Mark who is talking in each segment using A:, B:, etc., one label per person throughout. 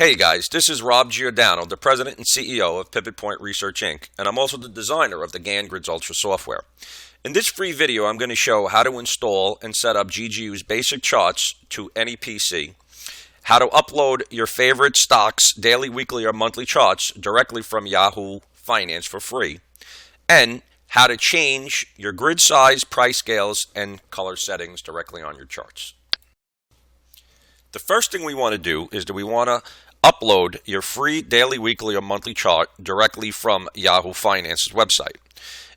A: Hey guys, this is Rob Giordano, the President and CEO of Pivot Point Research Inc., and I'm also the designer of the Gann Grids Ultra software. In this free video, I'm going to show how to install and set up GGU's basic charts to any PC, how to upload your favorite stocks, daily, weekly, or monthly charts directly from Yahoo Finance for free, and how to change your grid size, price scales, and color settings directly on your charts. The first thing we want to do is we want to upload your free daily, weekly, or monthly chart directly from Yahoo Finance's website.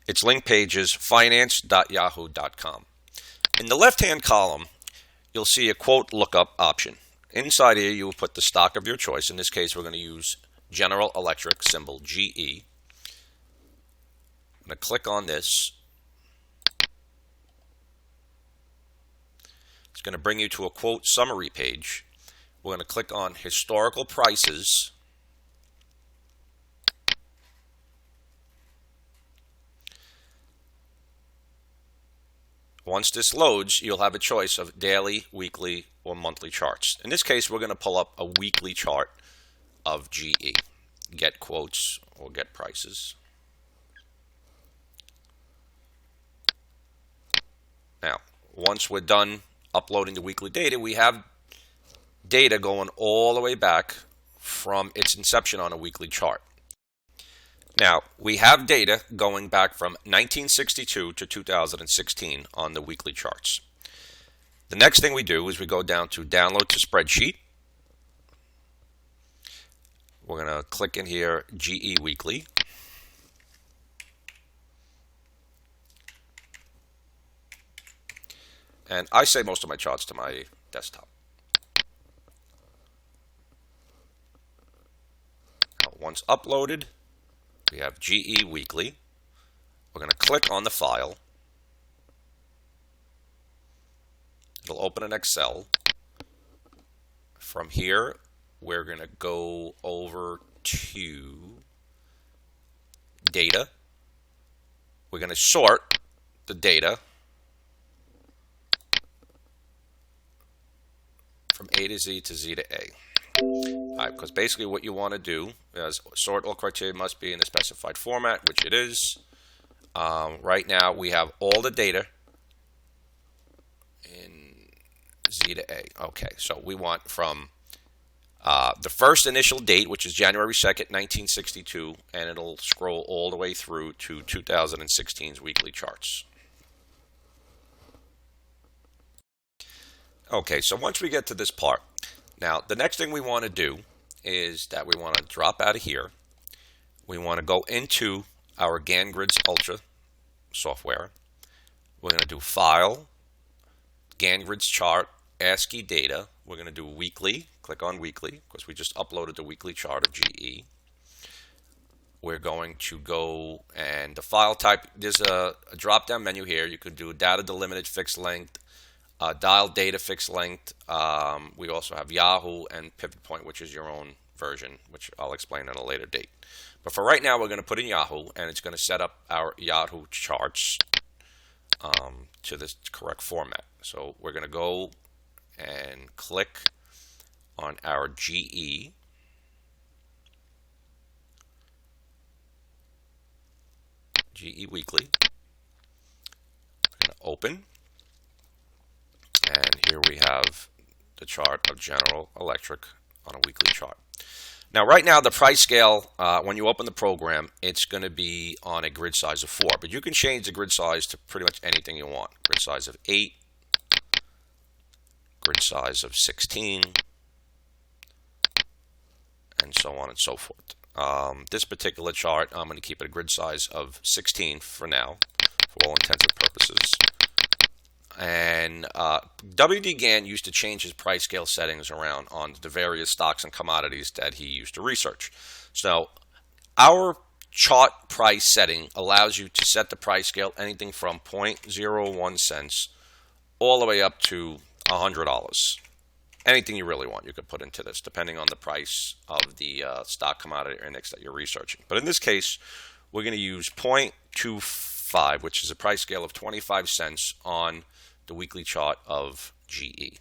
A: Its link page is finance.yahoo.com. In the left-hand column, you'll see a quote lookup option. Inside here, you will put the stock of your choice. In this case, we're going to use General Electric, symbol GE. I'm going to click on this. It's going to bring you to a quote summary page. We're going to click on historical prices. Once this loads, you'll have a choice of daily, weekly, or monthly charts. In this case, we're going to pull up a weekly chart of GE. Get quotes or get prices. Now, once we're done uploading the weekly data, we have data going all the way back from its inception on a weekly chart. Now, we have data going back from 1962 to 2016 on the weekly charts. The next thing we do is we go down to download to spreadsheet. We're going to click in here GE weekly. And I save most of my charts to my desktop. Now, once uploaded, we have GE Weekly. We're going to click on the file. It'll open in Excel. From here, we're going to go over to data. We're going to sort the data from A to Z to Z to A. All right, because basically what you want to do is sort all criteria must be in the specified format, which it is. Right now we have all the data in Z to A. Okay, so we want from the first initial date, which is January 2nd, 1962, and it'll scroll all the way through to 2016's weekly charts. Okay, so once we get to this part, now the next thing we want to do is that we want to drop out of here. We want to go into our Gann Grids Ultra software. We're going to do File, Gann Grids Chart, ASCII Data. We're going to do Weekly. Click on Weekly because we just uploaded the weekly chart of GE. We're going to go and the file type, there's a drop-down menu here. You could do data delimited fixed length, dial data fixed length. We also have Yahoo and Pivot Point, which is your own version, which I'll explain at a later date. But for right now, we're going to put in Yahoo, and it's going to set up our Yahoo charts to this correct format. So we're going to go and click on our GE. GE Weekly. We're going to open. And here we have the chart of General Electric on a weekly chart. Now, right now, the price scale, when you open the program, it's going to be on a grid size of 4. But you can change the grid size to pretty much anything you want. Grid size of 8, grid size of 16, and so on and so forth. This particular chart, I'm going to keep it a grid size of 16 for now, for all intents and purposes. And W.D. Gann used to change his price scale settings around on the various stocks and commodities that he used to research. So our chart price setting allows you to set the price scale anything from 0.01 cents all the way up to $100. Anything you really want, you could put into this, depending on the price of the stock commodity index that you're researching. But in this case, we're going to use 0.25, which is a price scale of 25 cents on the weekly chart of GE.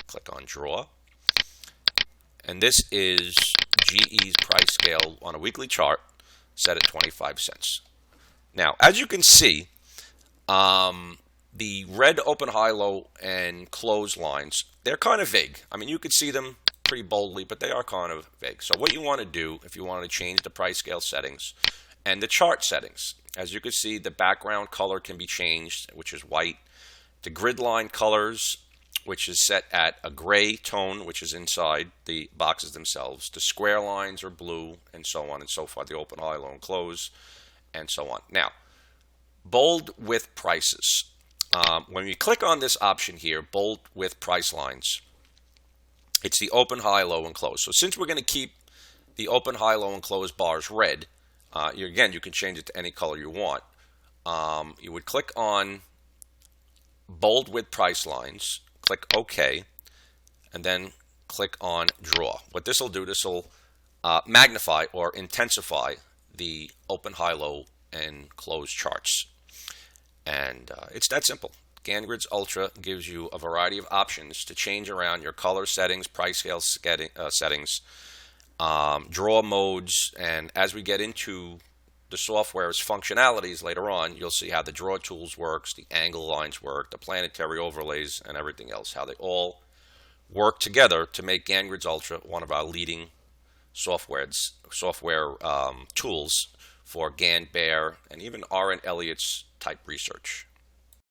A: Click on Draw. And this is GE's price scale on a weekly chart set at 25 cents. Now, as you can see, the red open, high, low, and close lines, they're kind of vague. I mean, you could see them pretty boldly, but they are kind of vague. So what you want to do, if you want to change the price scale settings and the chart settings, as you can see, the background color can be changed, which is white. The grid line colors, which is set at a gray tone, which is inside the boxes themselves. The square lines are blue, and so on and so forth. The open, high, low, and close, and so on. Now, bold with prices. When you click on this option here, bold with price lines, it's the open, high, low, and close. So since we're going to keep the open, high, low, and close bars red, again, you can change it to any color you want. You would click on bold with price lines, click OK, and then click on draw. What this will do, this will magnify or intensify the open, high, low, and close charts. And it's that simple. Gann Grids Ultra gives you a variety of options to change around your color settings, price scale settings, draw modes, and as we get into the software's functionalities later on, you'll see how the draw tools works, the angle lines work, the planetary overlays, and everything else, how they all work together to make Gann Grids Ultra one of our leading software tools for Gann, Bear, and even R and Elliott's type research.